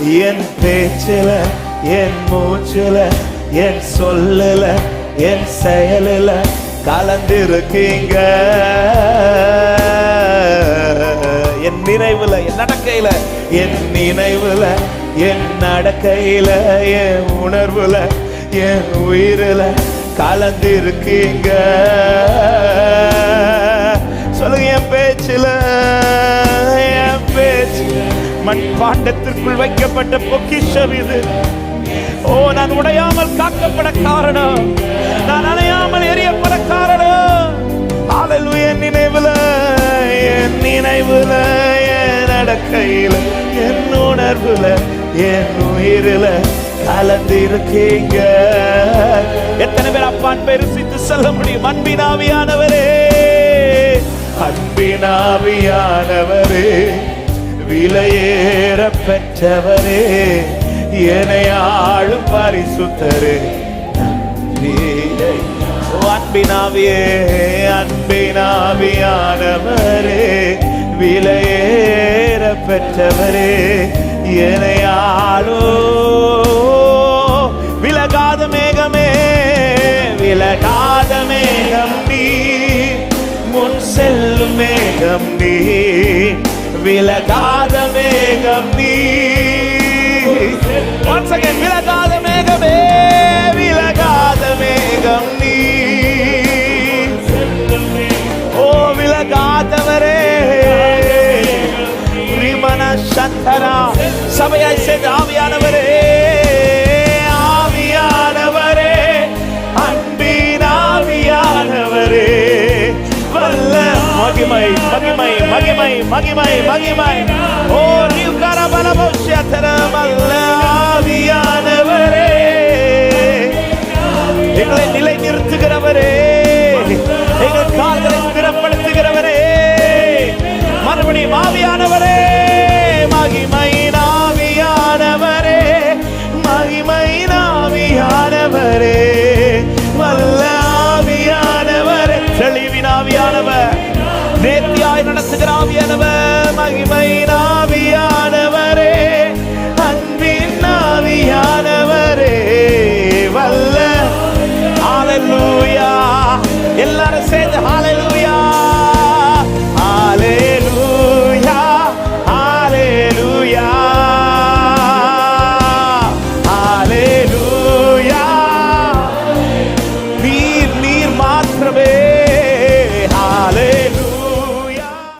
என் பேச்சில, என் மூச்சில, என் சொல்லல, என் செயலில கலந்திருக்கீங்க. என் நினைவுல, என் நடக்கையில, என் நினைவுல, என் நடக்கையில, என் உணர்வுல, என் உயிரில கலந்திருக்கீங்க. சொல்லுங்க, என் பேச்சில, என் பேச்சு மண்பாண்டத்திற்குள் வைக்கப்பட்ட பொக்கிஷம் இது. ஓ, நான் உடையாமல் காக்கப்பட காரணம், நான் அணையாமல் எரியப்பட காரணம். ஹalleluya. என் நினைவுல, என் நினைவுல, என் நடக்கையில, என் உணர்வுல, என் உயிரில கலந்திருக்கீங்க. எத்தனை பேர் அப்பான் பேர் ருசித்து சொல்ல முடியும்? அன்பினாவியானவரே, அன்பினாவியானவரே, விலையேற பெற்றவரே, என்னை ஆளும் பரிசுத்தரே, அன்பினாவியே, அன்பினாவியானவரே, விலையேற பெற்றவரே, என்னை ஆளோ. விலகாத மேகமே, விலகாத மேகம் நீ, முன் செல்லும் மேகம் நீ, விலகாத மேகம் நீ. Once again, விலகாத மேகமே, விலகாத மேகம் நீ. ஓ, விலகாதவரே, ரிமன சந்தரா, சபையாய் சேர்ந்த ஆவியானவரே, ஆவியானவரே, அன்பின் ஆவியானவரே, வல்ல மகிமை மகிமை மகிமை மகிமை மகிமை. ஓ, நியூகார பலபோஷியதர வல்ல ஆவியானவரே, எங்களை